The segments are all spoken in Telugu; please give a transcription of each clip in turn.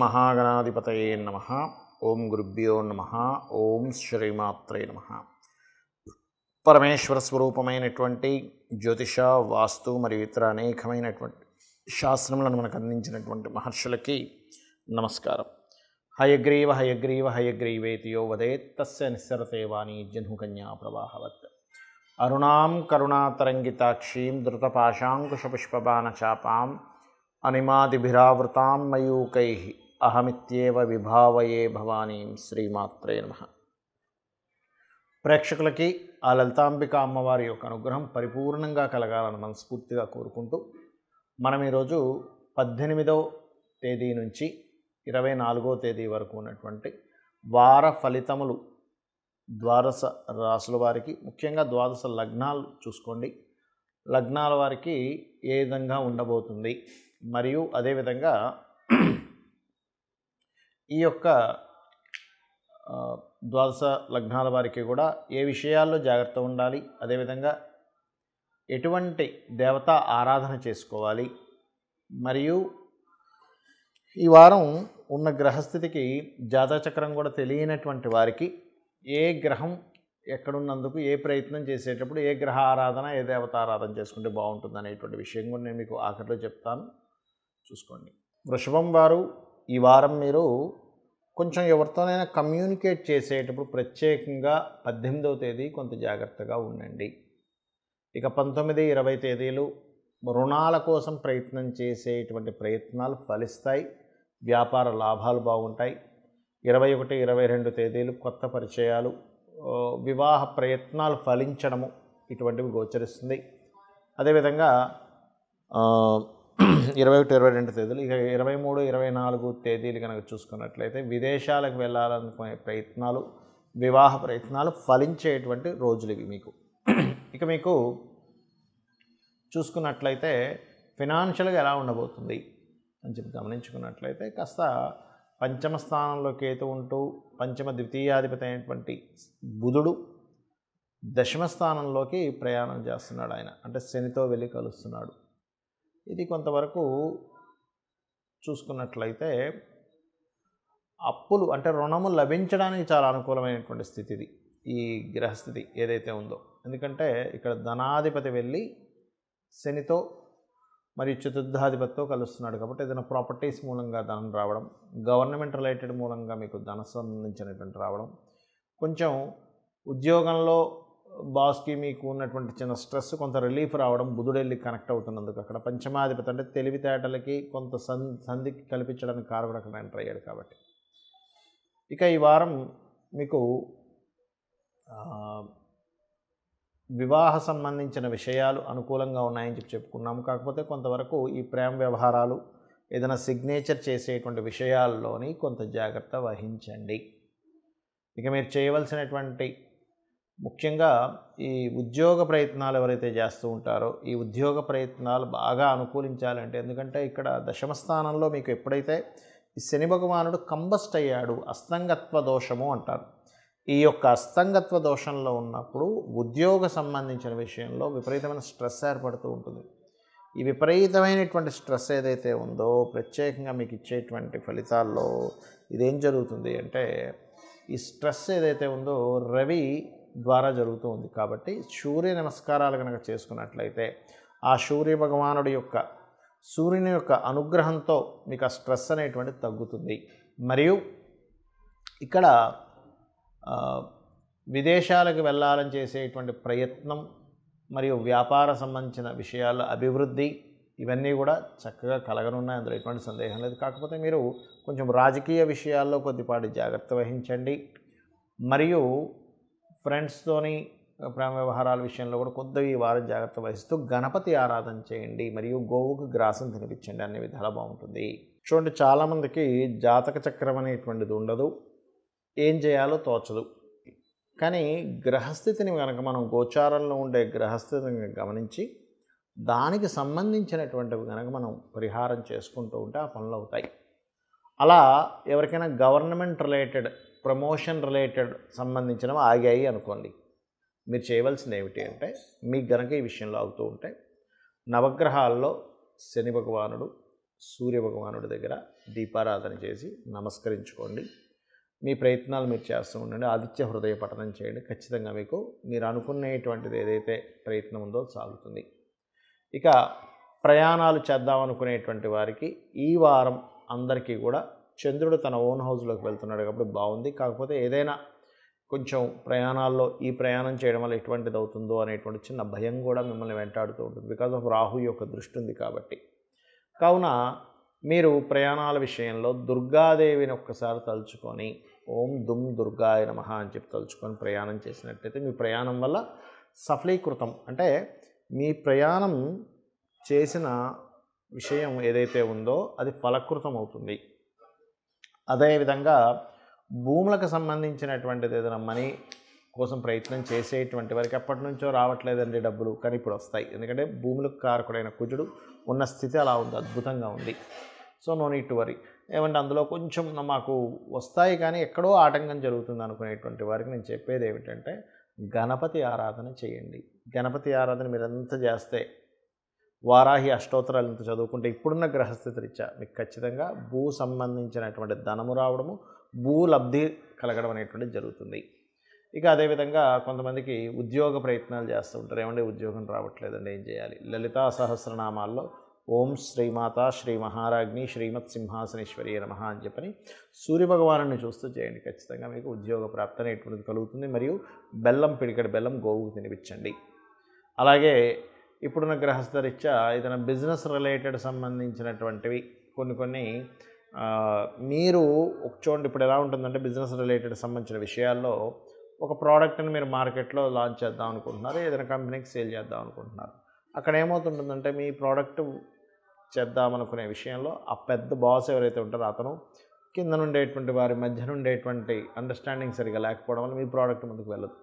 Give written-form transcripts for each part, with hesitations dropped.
మహాగణాధిపతయే నమః. ఓం గురుభ్యో నమః. ఓం శ్రీమాత్రే నమః. పరమేశ్వర స్వరూపమైనటువంటి జ్యోతిష, వాస్తు మరియు ఇతర అనేకమైనటువంటి శాస్త్రములను మనకు అందించినటువంటి మహర్షులకి నమస్కారం. హయగ్రీవ హయగ్రీవ హయగ్రీవేతి యో వదేత్ తస్య నిస్సరతే వాణి జహ్నుకన్యా ప్రవాహవత్. అరుణాం కరుణాతరంగితాక్షీం ధృతపాశాంకుశపుష్పబాణచాపాం అనిమాదిభిరావృతాం మయూకైః అహమిత్యేవ విభావయే భవానీం. శ్రీమాత్రే నమః. ప్రేక్షకులకి ఆ లలితాంబిక అమ్మవారి యొక్క అనుగ్రహం పరిపూర్ణంగా కలగాలని మనస్ఫూర్తిగా కోరుకుంటూ మనం ఈరోజు 18వ తేదీ నుంచి 24వ తేదీ వరకు ఉన్నటువంటి వార ఫలితములు ద్వాదశ రాసుల వారికి, ముఖ్యంగా ద్వాదశ లగ్నాలు చూసుకోండి. లగ్నాల వారికి ఏ విధంగా ఉండబోతుంది, మరియు అదేవిధంగా ఈ యొక్క ద్వాదశ లగ్నాల వారికి కూడా ఏ విషయాల్లో జాగ్రత్త ఉండాలి, అదేవిధంగా ఎటువంటి దేవతా ఆరాధన చేసుకోవాలి, మరియు ఈ వారం ఉన్న గ్రహస్థితికి జాతచక్రం కూడా తెలియనటువంటి వారికి ఏ గ్రహం ఎక్కడున్నందుకు ఏ ప్రయత్నం చేసేటప్పుడు ఏ గ్రహ ఆరాధన ఏ దేవత ఆరాధన చేసుకుంటే బాగుంటుంది అనేటువంటి విషయం కూడా నేను మీకు ఆఖరిలో చెప్తాను, చూసుకోండి. వృషభం వారు ఈ వారం మీరు కొంచెం ఎవరితోనైనా కమ్యూనికేట్ చేసేటప్పుడు ప్రత్యేకంగా 18వ తేదీ కొంత జాగ్రత్తగా ఉండండి. ఇక 19, 20 తేదీలు రుణాల కోసం ప్రయత్నం చేసేటువంటి ప్రయత్నాలు ఫలిస్తాయి, వ్యాపార లాభాలు బాగుంటాయి. 21, 22 తేదీలు కొత్త పరిచయాలు, వివాహ ప్రయత్నాలు ఫలించడము ఇటువంటివి గోచరిస్తుంది. అదేవిధంగా 21, 22 తేదీలు, ఇక 23, 24 తేదీలు కనుక చూసుకున్నట్లయితే విదేశాలకు వెళ్ళాలనుకునే ప్రయత్నాలు, వివాహ ప్రయత్నాలు ఫలించేటువంటి రోజులు ఇవి మీకు. ఇక మీకు చూసుకున్నట్లయితే ఫినాన్షియల్గా ఎలా ఉండబోతుంది అని చెప్పి గమనించుకున్నట్లయితే కాస్త పంచమ స్థానంలో కేతు ఉంటూ పంచమ ద్వితీయాధిపతి అయినటువంటి బుధుడు దశమ స్థానంలోకి ప్రయాణం చేస్తున్నాడు. ఆయన అంటే శనితో వెళ్ళి కలుస్తున్నాడు. ఇది కొంతవరకు చూసుకున్నట్లయితే అప్పులు అంటే రుణము లభించడానికి చాలా అనుకూలమైనటువంటి స్థితి ఇది, ఈ గ్రహస్థితి ఏదైతే ఉందో. ఎందుకంటే ఇక్కడ ధనాధిపతి వెళ్ళి శనితో మరియు చతుర్థాధిపతితో కలుస్తున్నాడు కాబట్టి ఏదైనా ప్రాపర్టీస్ మూలంగా ధనం రావడం, గవర్నమెంట్ రిలేటెడ్ మూలంగా మీకు ధన సంబంధించినటువంటి రావడం, కొంచెం ఉద్యోగంలో బాస్కి మీకు ఉన్నటువంటి చిన్న స్ట్రెస్ కొంత రిలీఫ్ రావడం, బుధుడు వెళ్ళి కనెక్ట్ అవుతున్నందుకు అక్కడ పంచమాధిపతి అంటే తెలివితేటలకి కొంత సంధి కల్పించడానికి కారకుడు అక్కడ ఎంటర్ అయ్యాడు కాబట్టి. ఇక ఈ వారం మీకు వివాహ సంబంధించిన విషయాలు అనుకూలంగా ఉన్నాయని చెప్పి చెప్పుకున్నాము. కాకపోతే కొంతవరకు ఈ ప్రేమ వ్యవహారాలు ఏదైనా సిగ్నేచర్ చేసేటువంటి విషయాల్లోని కొంత జాగ్రత్త వహించండి. ఇక మీరు చేయవలసినటువంటి ముఖ్యంగా ఈ ఉద్యోగ ప్రయత్నాలు ఎవరైతే చేస్తూ ఉంటారో ఈ ఉద్యోగ ప్రయత్నాలు బాగా అనుకూలించాలంటే, ఎందుకంటే ఇక్కడ దశమ స్థానంలో మీకు ఎప్పుడైతే ఈ శని భగవానుడు కంబస్ట్ అయ్యాడు, అస్తంగత్వ దోషము అంటారు. ఈ యొక్క అస్తంగత్వ దోషంలో ఉన్నప్పుడు ఉద్యోగ సంబంధించిన విషయంలో విపరీతమైన స్ట్రెస్ ఏర్పడుతూ ఉంటుంది. ఈ విపరీతమైనటువంటి స్ట్రెస్ ఏదైతే ఉందో ప్రత్యేకంగా మీకు ఇచ్చేటువంటి ఫలితాల్లో ఇదేం జరుగుతుంది అంటే, ఈ స్ట్రెస్ ఏదైతే ఉందో రవి ద్వారా జరుగుతూ ఉంది. కాబట్టి సూర్య నమస్కారాలు కనుక చేసుకున్నట్లయితే ఆ సూర్య భగవానుడి యొక్క సూర్యుని యొక్క అనుగ్రహంతో మీకు ఆ స్ట్రెస్ అనేటువంటిది తగ్గుతుంది. మరియు ఇక్కడ విదేశాలకు వెళ్ళాలని చేసేటువంటి ప్రయత్నం మరియు వ్యాపార సంబంధించిన విషయాల అభివృద్ధి ఇవన్నీ కూడా చక్కగా కలగనున్నాయి, అందులో ఎటువంటి సందేహం లేదు. కాకపోతే మీరు కొంచెం రాజకీయ విషయాల్లో కొద్దిపాటి జాగ్రత్త వహించండి. మరియు ఫ్రెండ్స్తోని ప్రేమ వ్యవహారాల విషయంలో కూడా కొద్దిగా ఈ వారం జాగ్రత్త వహిస్తూ గణపతి ఆరాధన చేయండి, మరియు గోవుకు గ్రాసం తినిపించండి, అన్ని విధాలా బాగుంటుంది. చూడండి, చాలామందికి జాతక చక్రం అనేటువంటిది ఉండదు, ఏం చేయాలో తోచదు. కానీ గ్రహస్థితిని కనుక మనం గోచారంలో ఉండే గ్రహస్థితిని గమనించి దానికి సంబంధించినటువంటివి కనుక మనం పరిహారం చేసుకుంటూ ఉంటే ఆ పనులు అవుతాయి. అలా ఎవరికైనా గవర్నమెంట్ రిలేటెడ్, ప్రమోషన్ రిలేటెడ్ సంబంధించినవి ఆగాయి అనుకోండి, మీరు చేయవలసింది ఏమిటి అంటే, మీకు గనక ఈ విషయంలో అవుతూ ఉంటే నవగ్రహాల్లో శని భగవానుడు, సూర్యభగవానుడి దగ్గర దీపారాధన చేసి నమస్కరించుకోండి. మీ ప్రయత్నాలు మీరు చేస్తూ ఉండండి. ఆదిత్య హృదయ పఠనం చేయండి. ఖచ్చితంగా మీకు మీరు అనుకునేటువంటిది ఏదైతే ప్రయత్నం ఉందో సాగుతుంది. ఇక ప్రయాణాలు చేద్దాం అనుకునేటువంటి వారికి ఈ వారం అందరికీ కూడా చంద్రుడు తన ఓన్ హౌస్లోకి వెళ్తున్నాడు కాబట్టి బాగుంది. కాకపోతే ఏదైనా కొంచెం ప్రయాణాల్లో ఈ ప్రయాణం చేయడం వల్ల ఎటువంటిది అవుతుందో అనేటువంటి చిన్న భయం కూడా మిమ్మల్ని వెంటాడుతూ ఉంటుంది. బికాజ్ ఆఫ్ రాహు యొక్క దృష్టి ఉంది కాబట్టి. కావున మీరు ప్రయాణాల విషయంలో దుర్గాదేవిని ఒక్కసారి తలుచుకొని ఓం దుమ్ దుర్గాయ నమః అని చెప్పి తలుచుకొని ప్రయాణం చేసినట్టయితే మీ ప్రయాణం వల్ల సఫలీకృతం, అంటే మీ ప్రయాణం చేసిన విషయం ఏదైతే ఉందో అది ఫలకృతం అవుతుంది. అదేవిధంగా భూములకు సంబంధించినటువంటిది ఏదైనా మనీ కోసం ప్రయత్నం చేసేటువంటి వారికి ఎప్పటి నుంచో రావట్లేదండి డబ్బులు, కానీ ఇప్పుడు వస్తాయి. ఎందుకంటే భూములకు కారకుడైన కుజుడు ఉన్న స్థితి అలా ఉంది, అద్భుతంగా ఉంది. So no need to worry. ఏమంటే అందులో కొంచెం మాకు వస్తాయి కానీ ఎక్కడో ఆటంకం జరుగుతుంది అనుకునేటువంటి వారికి నేను చెప్పేది ఏమిటంటే గణపతి ఆరాధన చేయండి. గణపతి ఆరాధన మీరు ఎంత చేస్తే, వారాహి అష్టోత్తరాలు ఎంత చదువుకుంటే ఇప్పుడున్న గ్రహస్థితి రీత్యా మీకు ఖచ్చితంగా భూ సంబంధించినటువంటి ధనము రావడము, భూ లబ్ధి కలగడం అనేటువంటిది జరుగుతుంది. ఇక అదేవిధంగా కొంతమందికి ఉద్యోగ ప్రయత్నాలు చేస్తూ ఉంటారు. ఏమంటే ఉద్యోగం రావట్లేదండి, ఏం చేయాలి? లలితా సహస్రనామాల్లో ఓం శ్రీమాత శ్రీ మహారాజ్ఞి శ్రీమత్ సింహాసనేశ్వరి నమః అని చెప్పని సూర్యభగవాను చూస్తూ చేయండి. ఖచ్చితంగా మీకు ఉద్యోగ ప్రాప్తి అనేటువంటిది కలుగుతుంది. మరియు బెల్లం, పిడికెడు బెల్లం గోవుకు తినిపించండి. అలాగే ఇప్పుడున్న గ్రహస్థరీత్యా ఏదైనా బిజినెస్ రిలేటెడ్ సంబంధించినటువంటివి కొన్ని మీరు చూడండి. ఇప్పుడు ఎలా ఉంటుందంటే బిజినెస్ రిలేటెడ్ సంబంధించిన విషయాల్లో ఒక ప్రోడక్ట్ని మీరు మార్కెట్లో లాంచ్ చేద్దాం అనుకుంటున్నారు, ఏదైనా కంపెనీకి సేల్ చేద్దాం అనుకుంటున్నారు. అక్కడ ఏమవుతుంటుందంటే మీ ప్రోడక్ట్ చేద్దామనుకునే విషయంలో ఆ పెద్ద బాస్ ఎవరైతే ఉంటారో అతను కింద నుండేటువంటి వారి మధ్య నుండేటువంటి అండర్స్టాండింగ్ సరిగా లేకపోవడం వల్ల మీ ప్రోడక్ట్ ముందుకు వెళ్ళదు.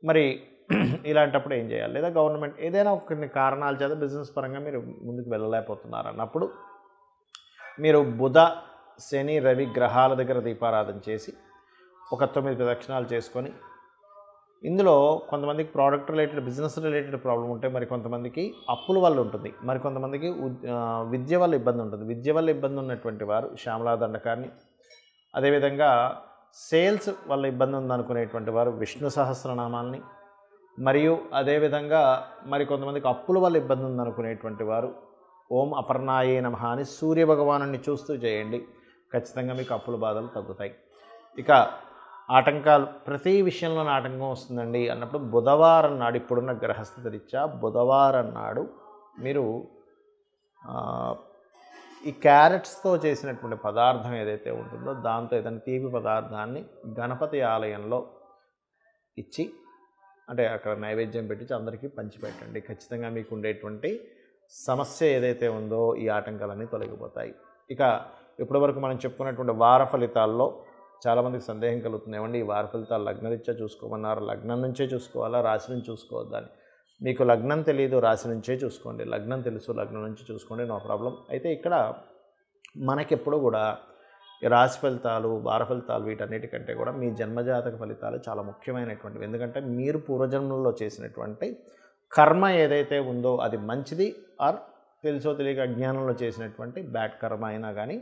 మరి ఇలాంటప్పుడు ఏం చేయాలి? లేదా గవర్నమెంట్ ఏదైనా కొన్ని కారణాల చేత బిజినెస్ పరంగా మీరు ముందుకు వెళ్ళలేకపోతున్నారు అన్నప్పుడు మీరు బుధ, శని, రవి గ్రహాల దగ్గర దీపారాధన చేసి ఒక 9 ప్రదక్షిణాలు చేసుకొని, ఇందులో కొంతమందికి product related business related problem ఉంటే, మరి కొంతమందికి అప్పుల వల్ల ఉంటుంది, మరి కొంతమందికి విద్య వల్ల ఇబ్బంది ఉంటుంది. విద్య వల్ల ఇబ్బంది ఉన్నటువంటి వారు శ్యామలా దండకాన్ని, అదేవిధంగా సేల్స్ వల్ల ఇబ్బంది ఉందనుకునేటువంటి వారు విష్ణు సహస్రనామాల్ని, మరియు అదేవిధంగా మరి కొంతమందికి అప్పుల వల్ల ఇబ్బంది ఉందనుకునేటువంటి వారు ఓం అపర్ణాయే నమః అని సూర్యభగవాను చూస్తూ చేయండి. ఖచ్చితంగా మీకు అప్పుల బాధలు తగ్గుతాయి. ఇక ఆటంకాలు, ప్రతి విషయంలోనే ఆటంకం వస్తుందండి అన్నప్పుడు బుధవారం నాడు, ఇప్పుడున్న గ్రహస్థితి రీత్యా బుధవారం నాడు మీరు ఈ క్యారెట్స్తో చేసినటువంటి పదార్థం ఏదైతే ఉంటుందో దాంతో ఏదైనా తీపి పదార్థాన్ని గణపతి ఆలయంలో ఇచ్చి, అంటే అక్కడ నైవేద్యం పెట్టించి అందరికీ పంచిపెట్టండి. ఖచ్చితంగా మీకు ఉండేటువంటి సమస్య ఏదైతే ఉందో ఈ ఆటంకాలన్నీ తొలగిపోతాయి. ఇక ఇప్పటివరకు మనం చెప్పుకున్నటువంటి వార ఫలితాల్లో చాలామందికి సందేహం కలుగుతుంది. ఏమండి ఈ వార ఫలితాలు లగ్నరీత్యా చూసుకోమన్నారు, లగ్నం నుంచే చూసుకోవాలా, రాశి నుంచి చూసుకోవద్దా అని. మీకు లగ్నం తెలియదు, రాశి నుంచే చూసుకోండి. లగ్నం తెలుసు, లగ్నం నుంచి చూసుకోండి, నో ప్రాబ్లం. అయితే ఇక్కడ మనకెప్పుడు కూడా ఈ రాశి ఫలితాలు, వార ఫలితాలు వీటన్నిటికంటే కూడా మీ జన్మజాతక ఫలితాలు చాలా ముఖ్యమైనటువంటివి. ఎందుకంటే మీరు పూర్వజన్మల్లో చేసినటువంటి కర్మ ఏదైతే ఉందో అది మంచిది, ఆర్ తెలుసో తెలియక అజ్ఞానంలో చేసినటువంటి బ్యాడ్ కర్మ అయినా కానీ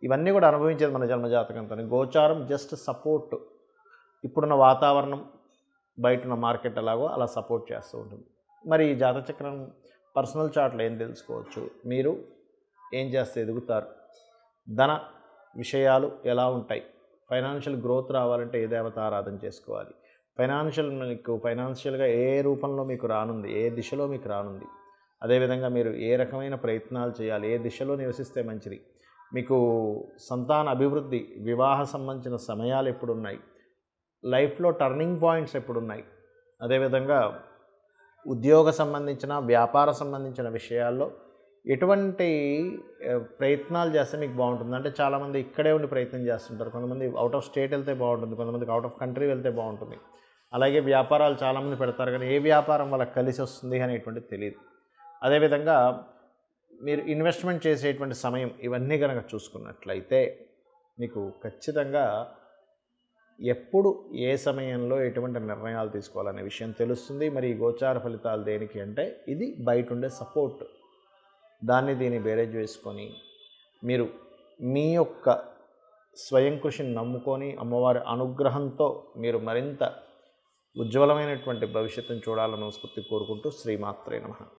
ఇవన్నీ కూడా అనుభవించేది మన జన్మజాతకంతో. గోచారం జస్ట్ సపోర్ట్, ఇప్పుడున్న వాతావరణం, బయట ఉన్న మార్కెట్ ఎలాగో అలా సపోర్ట్ చేస్తూ ఉంటుంది. మరి ఈ జాతచక్రం పర్సనల్ చార్ట్లో ఏం తెలుసుకోవచ్చు? మీరు ఏం చేస్తే ఎదుగుతారు, ధన విషయాలు ఎలా ఉంటాయి, ఫైనాన్షియల్ గ్రోత్ రావాలంటే ఏ దేవత ఆరాధన చేసుకోవాలి, ఫైనాన్షియల్గా ఏ రూపంలో మీకు రానుంది, ఏ దిశలో మీకు రానుంది, అదేవిధంగా మీరు ఏ రకమైన ప్రయత్నాలు చేయాలి, ఏ దిశలో నివసిస్తే మంచిది, మీకు సంతాన అభివృద్ధి, వివాహ సంబంధించిన సమయాలు ఎప్పుడున్నాయి, లైఫ్లో టర్నింగ్ పాయింట్స్ ఎప్పుడున్నాయి, అదేవిధంగా ఉద్యోగ సంబంధించిన, వ్యాపార సంబంధించిన విషయాల్లో ఎటువంటి ప్రయత్నాలు చేస్తే మీకు బాగుంటుంది. అంటే చాలామంది ఇక్కడే ఉండి ప్రయత్నం చేస్తుంటారు, కొంతమంది అవుట్ ఆఫ్ స్టేట్ వెళ్తే బాగుంటుంది, కొంతమందికి అవుట్ ఆఫ్ కంట్రీ వెళ్తే బాగుంటుంది. అలాగే వ్యాపారాలు చాలామంది పెడతారు, కానీ ఏ వ్యాపారం వాళ్ళకి కలిసి వస్తుంది అనేటువంటిది తెలియదు. అదేవిధంగా మీరు ఇన్వెస్ట్మెంట్ చేసేటువంటి సమయం, ఇవన్నీ కనుక చూసుకున్నట్లయితే మీకు ఖచ్చితంగా ఎప్పుడు ఏ సమయంలో ఎటువంటి నిర్ణయాలు తీసుకోవాలనే విషయం తెలుస్తుంది. మరి ఈ గోచార ఫలితాలు దేనికి అంటే ఇది బయట ఉండే సపోర్ట్, దాన్ని దీన్ని బేరేజ్ వేసుకొని మీరు మీ యొక్క స్వయం కృషిని నమ్ముకొని అమ్మవారి అనుగ్రహంతో మీరు మరింత ఉజ్వలమైనటువంటి భవిష్యత్తును చూడాలని మనస్ఫూర్తిగా కోరుకుంటూ శ్రీమాత్రే నమః.